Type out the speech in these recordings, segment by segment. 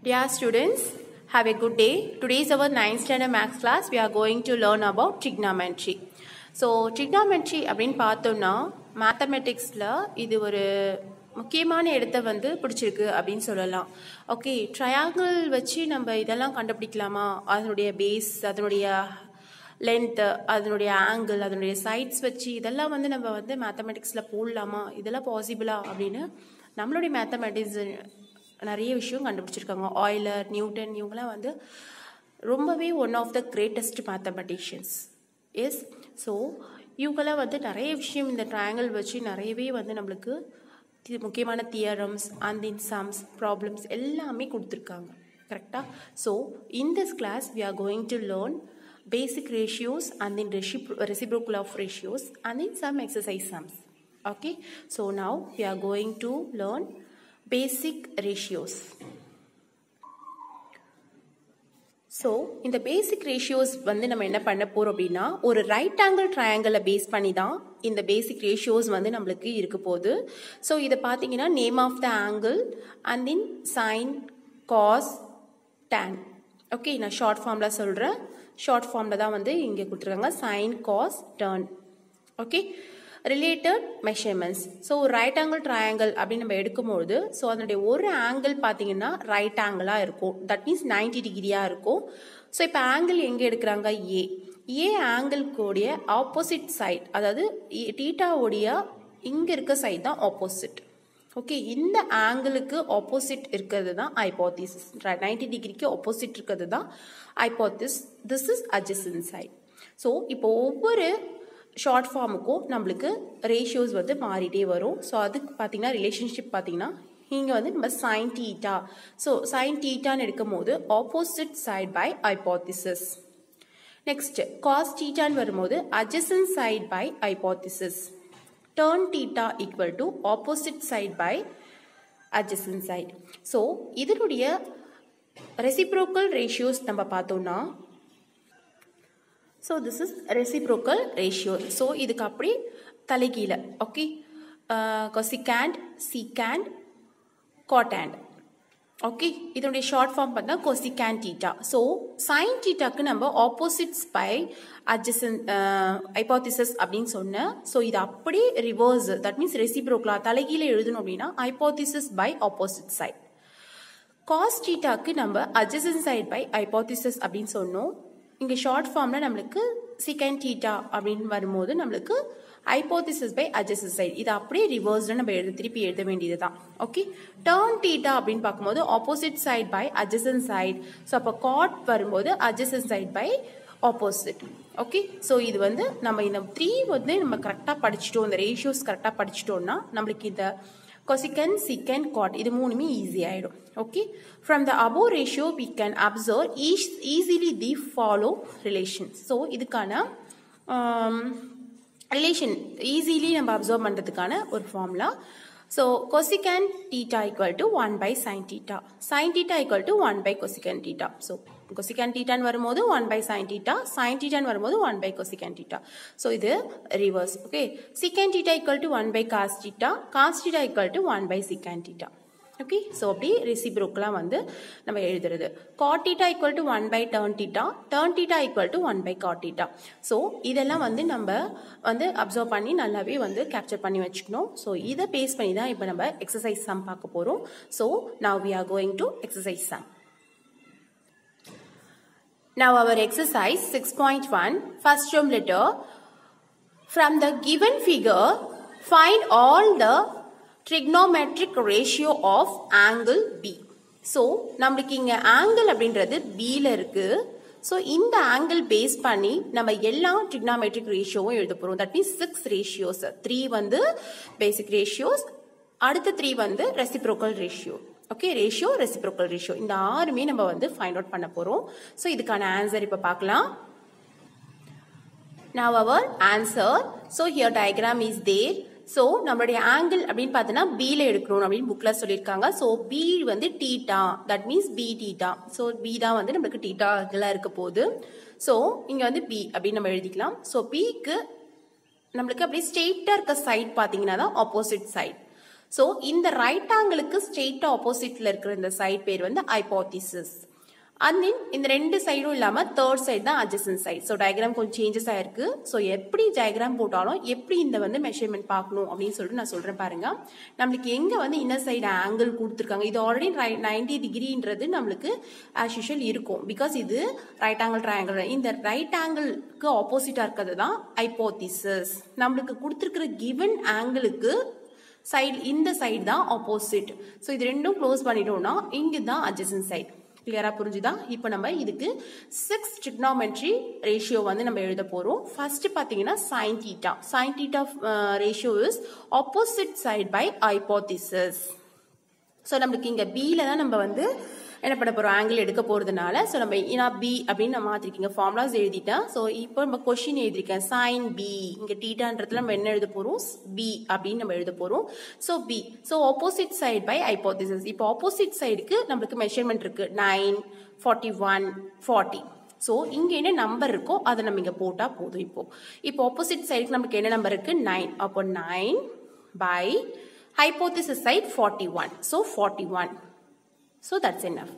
Dear students, have a good day. Today is our 9th standard maths class. We are going to learn about trigonometry. So, trigonometry அப்படினு பார்த்தோம்னா mathematicsல இது ஒரு முக்கியமான இடத்தை வந்து பிடிச்சிருக்கு அப்படின்னு சொல்லலாம். ஓகே, ட்ரையாங்கிள் வச்சு நம்ம இதெல்லாம் கண்டுபிடிக்கலாமா? அதனுடைய பேஸ், அதனுடைய லென்த், அதனுடைய ஆங்கிள், அதனுடைய சைட்ஸ் வச்சு இதெல்லாம் வந்து நம்ம வந்து மேத்தமெட்டிக்ஸில் போடலாமா? இதெல்லாம் பாசிபிளா அப்படின்னு நம்மளுடைய மேத்தமெட்டிக்ஸ் நிறைய விஷயம் கண்டுபிடிச்சிருக்காங்க. ஆயிலர், நியூட்டன், இவங்களாம் வந்து ரொம்பவே one of the greatest mathematicians. Yes, so இவங்களாம் வந்து நிறைய விஷயம் இந்த ட்ரையாங்கிள் வச்சு நிறையவே வந்து நம்மளுக்கு முக்கியமான theorems and in sums problems எல்லாமே கொடுத்துருக்காங்க. கரெக்டாக? So in this class we are going to learn basic ratios and then reciprocal of ratios and then some exercise sums. Okay, so now we are going to learn basic ratios. So in the basic ratios வந்து நம்ம என்ன பண்ண போறோம் அப்படின்னா, ஒரு right angle ட்ரையாங்கிளை base பண்ணி தான் இந்த பேசிக் ரேஷியோஸ் வந்து நம்மளுக்கு இருக்க போகுது. ஸோ இதை பார்த்தீங்கன்னா name of the angle and then sine, cos, tan. Okay, நான் ஷார்ட் ஃபார்மில் சொல்கிறேன். ஷார்ட் ஃபார்மில் தான் வந்து இங்கே கொடுத்துருக்காங்க, sine, cos, tan. Okay, related measurements. So right angle triangle அப்படின்னு நம்ம எடுக்கும்போது, ஸோ அதனுடைய ஒரு ஆங்கிள் பார்த்தீங்கன்னா ரைட் ஆங்கிளாக இருக்கும். தட் மீன்ஸ் 90 டிகிரியாக இருக்கும். ஸோ இப்போ ஆங்கிள் எங்கே எடுக்கிறாங்க? ஏ ஆங்கிள்கூடிய ஆப்போசிட் சைட், அதாவது டீட்டாவுடைய இங்கே இருக்க சைட் தான் ஆப்போசிட். ஓகே, இந்த ஆங்கிளுக்கு ஆப்போசிட் இருக்கிறது தான் ஹைபோதீசிஸ். 90 டிகிரிக்கு ஆப்போசிட் இருக்கிறது தான் hypothesis. This is adjacent side. So இப்போ ஒவ்வொரு ஷார்ட் ஃபார்முக்கும் நம்மளுக்கு ரேஷியோஸ் வந்து மாறிட்டே வரும். ஸோ அதுக்கு பார்த்தீங்கன்னா ரிலேஷன்ஷிப் பார்த்தீங்கன்னா இங்கே வந்து நம்ம சைன் டீட்டா. ஸோ சைன் டீட்டான்னு எடுக்கும் போது opposite side by hypothesis. Next cos டீட்டான்னு வரும்போது adjacent side by hypothesis. Tan theta equal to opposite side by adjacent side. So இதனுடைய reciprocal ratios நம்ம பார்த்தோம்னா, so this is reciprocal ratio. So இதுக்கு அப்படி தலைகீழ. Okay, cosecant, secant, cotangent. Okay, இதனுடைய short form பார்த்தா cosecant theta. ஸோ sin thetaக்கு நம்ம opposites by adjacent hypothesis அப்படின்னு சொன்னேன். ஸோ இது அப்படி ரிவர்ஸ், தட் மீன்ஸ் ரெசிப்ரோக்கலா தலைகீழ எழுதணும் அப்படின்னா hypothesis by opposite side. Cos டீட்டாக்கு நம்ம அட்ஜசன்ட் சைட் பை ஹைபோதிசிஸ் அப்படின்னு சொன்னோம். இங்கே ஷார்ட் ஃபார்ம்ல நம்மளுக்கு செகண்ட் டீட்டா அப்படின்னு வரும்போது நம்மளுக்கு ஹைபோதிசிஸ் பை அட்ஜசன்ட் சைட். இது அப்படியே ரிவர்ஸ்ல நம்ம திருப்பி எழுத வேண்டியது தான். ஓகே, டர்ன் டீட்டா அப்படின்னு பார்க்கும்போது opposite side by adjacent side. So அப்போ காட் வரும்போது adjacent side by opposite. Okay, so இது வந்து நம்ம இந்த 3 வந்து நம்ம கரெக்டாக படிச்சுட்டோம், இந்த ரேஷியோஸ் கரெக்டாக படிச்சுட்டோம்னா நம்மளுக்கு இந்த cosecant, secant, cot இது மூணுமே ஈஸி ஆயிடும். Okay, from the above ratio we can observe easily the follow relations. So இதுக்கான ரிலேஷன் ஈஸிலி நம்ம அப்சர்வ் பண்ணுறதுக்கான ஒரு formula. So cosecant theta equal to 1 by sin theta. sin theta equal to 1 by cosecant theta. So cosecant thetaன்னு வரும்போது 1 by sin theta, sin thetaன்னு வரும்போது 1 by cosecant theta. So இது reverse. Okay, secant theta equal to 1 by cos theta, cos theta equal to 1 by secant theta. Okay, so அப்படி ரெசிப்ரோக்கலாக வந்து நம்ம எழுதுறது. cot theta equal to 1 by tan theta, tan theta equal to 1 by cot theta. So இதெல்லாம் வந்து நம்ம வந்து observe பண்ணி நல்லாவே வந்து கேப்சர் பண்ணி வச்சுக்கணும். ஸோ இதை பேஸ் பண்ணி தான் இப்போ நம்ம எக்ஸசைஸ் சம் பார்க்க போகிறோம். So now we are going to exercise sum. Now our exercise 6.1, first term letter. From the given figure, find all the trigonometric ratio of angle B. So நம்மளுக்கு இங்க angle அப்படின்றது Bல இருக்கு. ஸோ இந்த angle base பண்ணி நம்ம எல்லா trigonometric ரேஷியோவும் எழுத போகிறோம். That means 6 ratios. 3 வந்து பேசிக் ரேஷியோஸ், அடுத்த 3 வந்து reciprocal ratio. Okay, ratio, reciprocal ratio, இந்த 6மே நம்ம வந்து ஃபைண்ட் அவுட் பண்ண போகிறோம். ஸோ இதுக்கான ஆன்சர் இப்போ பார்க்கலாம். Now our answer. So here diagram is there. So நம்மளுடைய ஆங்கிள் அப்படின்னு பார்த்தோன்னா பியில் எடுக்கணும் அப்படின்னு புக்கில் சொல்லியிருக்காங்க. ஸோ பி வந்து theta, that means B theta. So B தான் வந்து நம்மளுக்கு டீட்டா ஆங்கிளாக இருக்க போகுது. ஸோ இங்கே வந்து பி அப்படின்னு நம்ம எழுதிக்கலாம். ஸோ பிக்கு நம்மளுக்கு அப்படியே ஸ்ட்ரெயிட்டாக இருக்க சைட் பார்த்தீங்கன்னா தான் ஆப்போசிட் சைட். ஸோ இந்த ரைட் ஆங்கிளுக்கு ஸ்ட்ரெயிட் ஆப்போசிட்ல இருக்கிற இந்த சைட் பேர் வந்து ஹைபோதிசிஸ். அண்ட் தென் இந்த ரெண்டு சைடும் இல்லாம தேர்ட் சைடு தான் அட்ஜசன்ட் சைடு. ஸோ டயக்ராம் கொஞ்சம் சேஞ்சஸ் ஆயிருக்கு. ஸோ எப்படி டயக்ராம் போட்டாலும் எப்படி இந்த வந்து மெஷர்மெண்ட் பார்க்கணும் அப்படின்னு சொல்லிட்டு நான் சொல்றேன் பாருங்க. நம்மளுக்கு எங்க வந்து இன்னர் சைடு ஆங்கிள் கொடுத்துருக்காங்க, இது ஆல்ரெடி 90 டிகிரின்றது நம்மளுக்கு ஆஸ் யூஷுவல் இருக்கும். பிகாஸ் இது ரைட் ஆங்கிள் ட்ரையாங்கிள். இந்த ரைட் ஆங்கிளுக்கு ஆப்போசிட்டா இருக்கிறது தான் ஹைபோதிசிஸ். நம்மளுக்கு கொடுத்துருக்கிற கிவன் ஆங்கிளுக்கு சைடு இந்த சைடு தான் ஆப்போசிட். ஸோ இது ரெண்டும் க்ளோஸ் பண்ணிட்டோம்னா இங்க தான் அட்ஜசன்ட் சைடு. கிளியரா புரிஞ்சுதா? இப்போ நம்ம இதுக்கு 6 trigonometry ரேஷியோ வந்து நம்ம எழுத போறோம். ஃபர்ஸ்ட் பாத்தீங்கன்னா sin theta. sin theta ratio is opposite side by hypothesis. So நம்மளுக்கு இங்க B-ல தான் நம்ம வந்து என்ன பண்ண போறோம், ஆங்கிள் எடுக்க போறதுனால ஸோ நம்ம பி அப்படின்னு நான் மாத்திருக்கீங்க, ஃபார்முலாஸ் எழுதிட்டேன். ஸோ இப்போ நம்ம கொஸ்டின் எழுதிருக்கேன் sin B. இங்க தீட்டான்றதுல நம்ம என்ன எழுத போறோம், B அப்படின்னு நம்ம எழுத போறோம். So B. So opposite side by hypothesis. இப்போ ஆப்போசிட் சைடுக்கு நம்மளுக்கு மெஷர்மெண்ட் இருக்கு 9, 41, 40. ஸோ இங்க என்ன நம்பர் இருக்கோ அதை நம்ம இங்க போட்டா போதும். இப்போ ஆப்போசிட் சைடுக்கு நமக்கு என்ன நம்பர் இருக்கு, 9. அப்போ 9 by hypothesis side 41. So 41. So that's enough.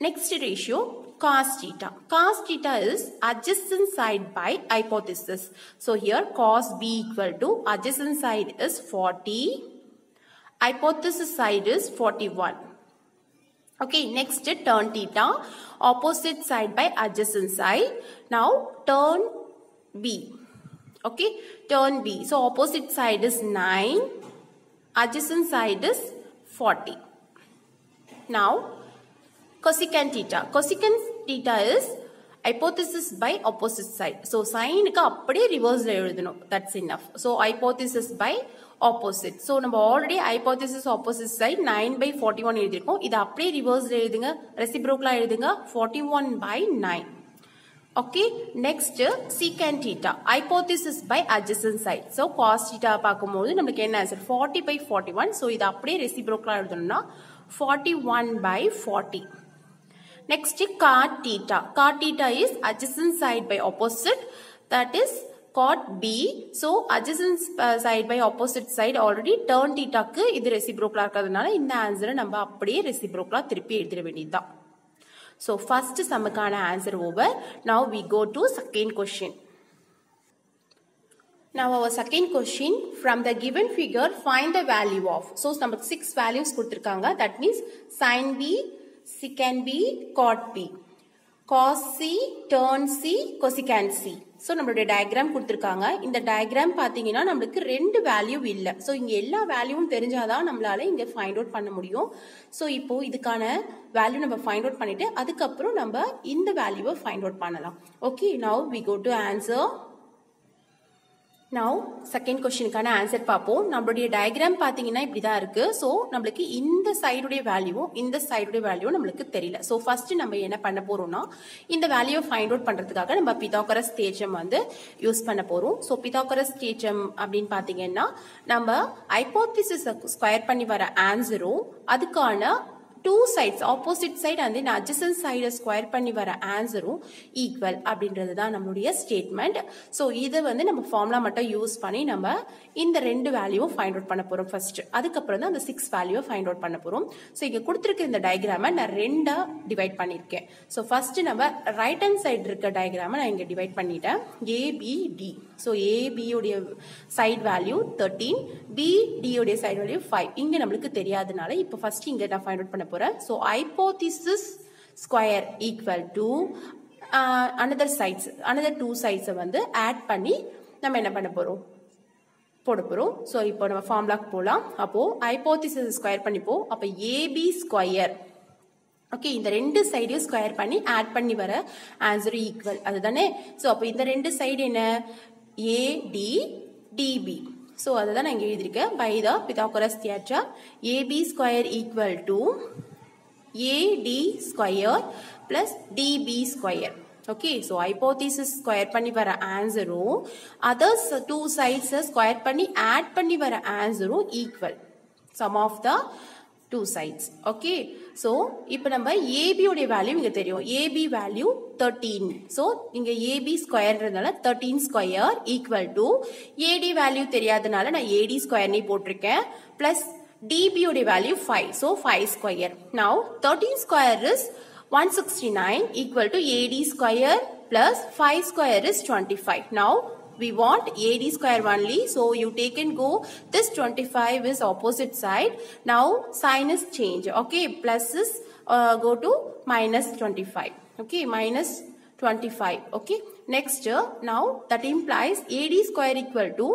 Next ratio, cos theta. Cos theta is adjacent side by hypothesis. So here cos B equal to adjacent side is 40. Hypothesis side is 41. Okay, next tan theta. Opposite side by adjacent side. Now tan B. Okay, tan B. So opposite side is 9. Adjacent side is 40. Now cosecant theta. Cosecant theta is hypothesis by opposite side. So sin க்கு அப்படியே reverse எழுதணும். That's enough. So hypothesis by opposite. So நம்ம already hypothesis opposite side 9 by 41 எழுதிருக்கோம். இது அப்படியே reverse எழுதுங்க, reciprocal எழுதுங்க, 41 by 9. Okay, next secant theta. Hypothesis by adjacent side. So cos theta பார்க்கும்போது நமக்கு என்ன ஆன்சர், 40 by 41. So இது அப்படியே reciprocal எழுதணும்னா 41 by 40. Next cot theta. Cot theta is adjacent side by opposite, that is cot B. So adjacent side by opposite side already tan theta க்கு இது reciprocal இருக்கிறதுனால இந்த ஆன்சரை நம்ம அப்படியே reciprocal திருப்பி எழுதிட வேண்டியதுதான். So first சம்முக்கான answer over. Now we go to second question. Now our second question, from the given figure find the value of. So நமக்கு 6 values கொடுத்திருக்காங்க. That means sin B, secant B, cot B, cos C, tan C, cosecant C. So நம்மளுடைய diagram கொடுத்திருக்காங்க. இந்த diagram பாத்தீங்கன்னா நம்மளுக்கு ரெண்டு value இல்ல. So இங்க எல்லா வேல்யூவும் தெரிஞ்சாதான் நம்மளால இங்க ஃபைண்ட் அவுட் பண்ண முடியும். ஸோ இப்போ இதுக்கான வேல்யூ நம்ம ஃபைண்ட் அவுட் பண்ணிட்டு அதுக்கப்புறம் நம்ம இந்த வேல்யூவை ஃபைண்ட் அவுட் பண்ணலாம். Okay, now we go to answer. Now second questionக்கான ஆன்சர் பார்ப்போம். நம்மளுடைய டயக்ராம் பாத்தீங்கன்னா இப்படிதான் இருக்கு. ஸோ நம்மளுக்கு இந்த சைடுடைய வேல்யூவும் இந்த சைடுடைய வேல்யூவும் நம்மளுக்கு தெரியல. ஸோ ஃபர்ஸ்ட் நம்ம என்ன பண்ண போறோம்னா இந்த வேல்யூவை ஃபைண்ட் அவுட் பண்றதுக்காக நம்ம பித்தாகரஸ் தேற்றம் வந்து யூஸ் பண்ண போறோம். ஸோ பித்தாகரஸ் தேற்றம் அப்படின்னு பாத்தீங்கன்னா நம்ம ஹைபோதிசிஸ் ஸ்கொயர் பண்ணி வர ஆன்சரும் அதுக்கான two sides, opposite side and then adjacent side square பண்ணி வர ஆன்சரும் ஈக்குவல் அப்படின்றது தான் நம்மளுடைய ஸ்டேட்மெண்ட். ஸோ இதை வந்து நம்ம ஃபார்முலா மட்டும் யூஸ் பண்ணி நம்ம இந்த ரெண்டு வேல்யூவும் ஃபைண்ட் அவுட் பண்ண போறோம் ஃபர்ஸ்ட். அதுக்கப்புறம் தான் அந்த 6 வேல்யூவை ஃபைண்ட் அவுட் பண்ண போறோம். ஸோ இங்க கொடுத்துருக்க இந்த டயக்ராமை நான் ரெண்டா டிவைட் பண்ணிருக்கேன். ஸோ ஃபர்ஸ்ட் நம்ம ரைட் ஹேண்ட் சைடு இருக்க டயக்ராமை நான் இங்க டிவைட் பண்ணிட்டேன், ABD. ஸோ AB உடைய சைடு வேல்யூ 13, BD உடைய சைடு வேல்யூ 5. இங்க நம்மளுக்கு தெரியாதனால இப்போ ஃபர்ஸ்ட் இங்க நான் ஃபைண்ட் அவுட் பண்ண போறேன். So hypothesis square equal to another two sides வந்து add பண்ணி நம்ம என்ன பண்ண போறோம், போட போறோம். ஸோ இப்போ நம்ம ஃபார்முலாக்கு போலாம். அப்போ hypothesis ஸ்கொயர் பண்ணிப்போம். அப்போ AB ஸ்கொயர், ஓகே, இந்த ரெண்டு சைடையும் ஸ்கொயர் பண்ணி ஆட் பண்ணி வர ஆன்சர் ஈக்குவல் அதுதானே. ஸோ அப்போ இந்த ரெண்டு சைடு என்ன, AD DB. ஸோ அதை தான் நான் இங்கே எழுதியிருக்கேன். By the Pythagoras theorem AB square equal to AD square plus DB square. Okay, so hypothesis square பண்ணி வர ஆன்சரும் அதர்ஸ் டூ சைட்ஸ் ஸ்கொயர் பண்ணி ஆட் பண்ணி வர ஆன்சரும் equal, sum of the two sides. Okay, so இப்போ நம்ம AB உடைய வேல்யூ இங்க தெரியும், AB வேல்யூ 13. ஸோ இங்க AB ஸ்கொயர்ன்றதுனால 13 square equal to AD value தெரியாதனால நான் AD ஸ்கொயர்னே போட்டிருக்கேன், பிளஸ் DB உடைய value 5. So 5 square. Now 13 square is 169 equal to AD square plus 5 square is 25. Now we want AD square only. So you take and go. This 25 is opposite side. Now sign is change. Okay. Plus is go to minus 25. Okay. Minus 25. Okay. Next now that implies AD square equal to,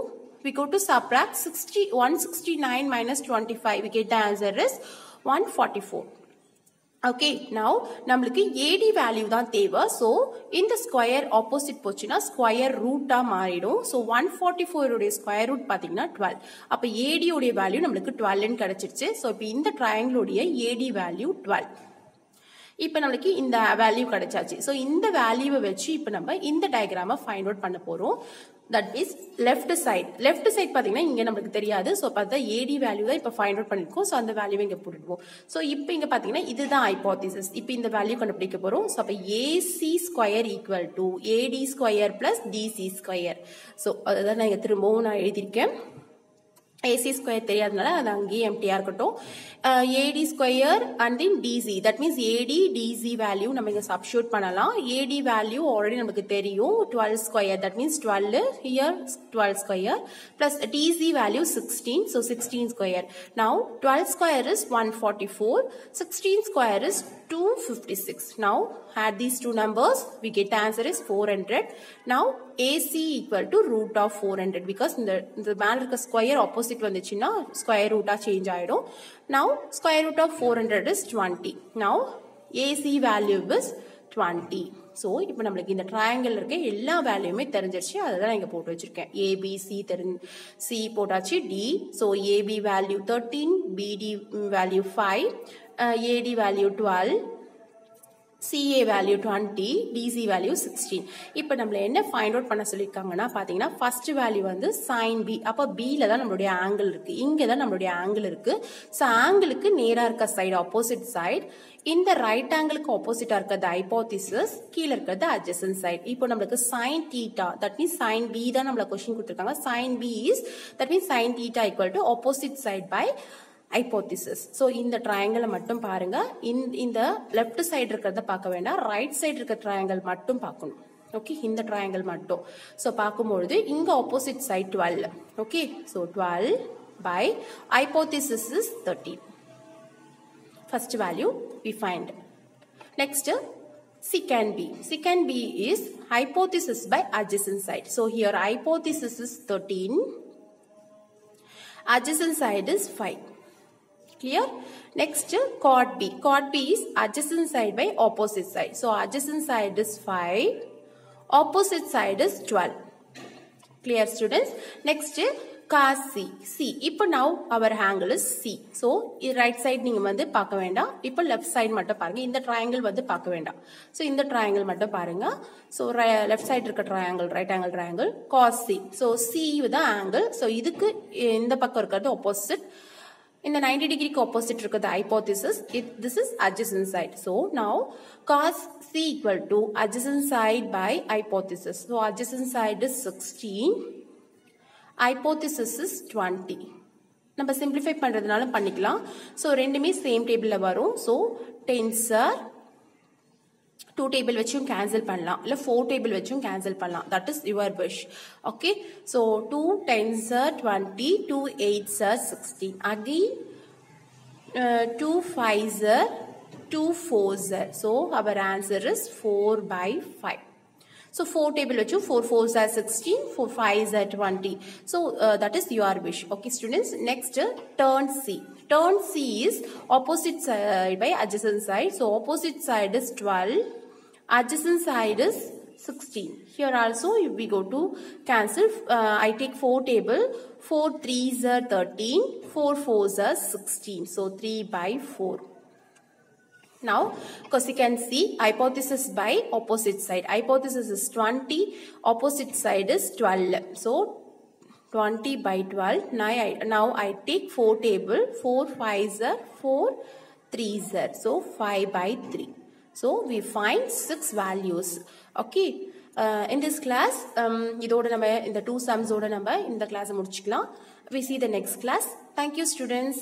we go to subtract 169 minus 25. We get the answer is 144. Okay, now நம்மளுக்கு AD value தான் தேவை. So இந்த square opposite போச்சுன்னா square root மாறிடும். So 144 உடைய square root பாத்தீங்கன்னா 12. அப்ப AD உடைய value நம்மளுக்கு 12 கிடைச்சிருச்சு. So இப்ப இந்த triangle உடைய AD value 12. இப்போ நம்மளுக்கு இந்த வேல்யூ கிடைச்சாச்சு. ஸோ இந்த வேல்யூவை வச்சு இப்போ நம்ம இந்த டயக்ராமை ஃபைண்ட் அவுட் பண்ண போறோம். தட் மீன்ஸ் லெஃப்ட் சைட் பார்த்தீங்கன்னா இங்கே நம்மளுக்கு தெரியாது. ஸோ பார்த்தா ஏடி வேல்யூ தான் இப்போ ஃபைண்ட் அவுட் பண்ணிருக்கோம். ஸோ அந்த வேல்யூவை இங்கே போட்டுடுவோம். ஸோ இப்போ இங்கே பார்த்தீங்கன்னா இதுதான் ஹைபோதிசிஸ். இப்போ இந்த வேல்யூ கண்டுபிடிக்க போறோம். ஸோ அப்போ AC square equal to AD square plus DC square. So அதுதான் நான் இங்கே திரும்பவும் நான் எழுதியிருக்கேன். AC square தெரியாதனால அது அங்கேயே எம்டியா இருக்கட்டும். AD square and then DC, that means AD DC value நம்ம இங்க substitute பண்ணலாம். AD value already நமக்கு தெரியும் 12 square, that means 12 here 12 square plus DC value 16, so 16 square. Now 12 square is 144, 16 square is 256. Now add these two numbers, we get the answer is 400. Now AC equal to root of 400 because இந்த மேல இருக்க square opposite வந்துச்சுன்னா square root change ஆயிடும். Now square root of 400 is 20. Now AC value is 20. So இப்போ நம்மளுக்கு இந்த triangle இருக்க எல்லா வேல்யூமே தெரிஞ்சிருச்சு. அதுதான் இங்க போட்டு வச்சிருக்கேன். ABC C போட்டாச்சு. D. So AB value 13, BD value 5, AD value 12, CA value 20, DC value 16. இப்போ நம்மள என்ன ஃபைண்ட் அவுட் பண்ண சொல்லிருக்காங்கன்னா பாத்தீங்கன்னா ஃபர்ஸ்ட் வேல்யூ வந்து sin B. அப்ப Bல தான் நம்மளுடைய ஆங்கிள் இருக்கு. இங்க தான் நம்மளுடைய ஆங்கிள் இருக்கு. சோ ஆங்கிளுக்கு நேரா இருக்க சைடு ஆப்போசிட் சைடு, இந்த ரைட் ஆங்கிளுக்கு ஆப்போசிட்டா இருக்கிறது ஹைபோதிசிஸ், கீழ இருக்கிறது அட்ஜசன்ட் சைடு. இப்போ நமக்கு sin θ, that means sin B தான் நம்மள क्वेश्चन கொடுத்திருக்காங்க. sin B is, that means sin θ equal to opposite side by hypothesis. So இந்த triangle மட்டும் பாருங்க. இந்த left side இருக்கிறத பார்க்க வேண்டாம், right side இருக்க triangle மட்டும் பார்க்கணும். ஓகே, இந்த triangle மட்டும். So பார்க்கும்போது இங்க opposite side 12. Okay, so 12 by hypothesis is 13. First value we find. Next secant B. Secant B is hypothesis by adjacent side. So here hypothesis is 13, adjacent side is 5. Clear? Next chord B. Chord B is adjacent side by opposite side. So adjacent side is 5, opposite side is 12. Clear students? Next cos C. C. இப்போ now our angle is C. So right side நீங்க வந்து பார்க்க வேண்டாம். இப்போ left side மட்டும் பாருங்க. இந்த triangle வந்து பார்க்க வேண்டாம். So இந்த triangle மட்டும் பாருங்க. So left side இருக்க triangle, right angle triangle cos C. So C with the angle. So இதுக்கு இந்த பக்கம் இருக்கிறது opposite. In the 90 degree opposite is the hypothesis. This is adjacent side. So now cos C equal to adjacent side by hypothesis. So adjacent side is 16. Hypothesis is 20. நம்ம simplify பண்றதுனால பண்ணிக்கலாம். So ரெண்டுமே same table ல வரும். So tensor 2 table வச்சும் cancel பண்ணலாம், இல்ல 4 table வச்சும் cancel பண்ணலாம். That is your wish. Okay. So 2 tensor 20, 2 8s are 16. Again 2 5s are 2 4s are. So our answer is 4 by 5. So 4 table வச்சும் 4 4s are 16, 4 5s are 20. So that is your wish. Okay students. Next turn C. Turn C is opposite side by adjacent side. So opposite side is 12. Adjacent side is 16. Here also if we go to cancel, I take 4 table, 4 3s are 13, 4 4s are 16. So 3 by 4. Now cosecant C, hypothesis by opposite side. Hypothesis is 20, opposite side is 12. So 20 by 12. Now I take 4 table, 4 5s are 4 3s are. So 5 by 3. So we find 6 values. Okay. In this class, இதோட நம்ம இந்த 2 sums ஓட நம்ம இந்த class முடிச்சுக்கலாம். We see the next class. Thank you students.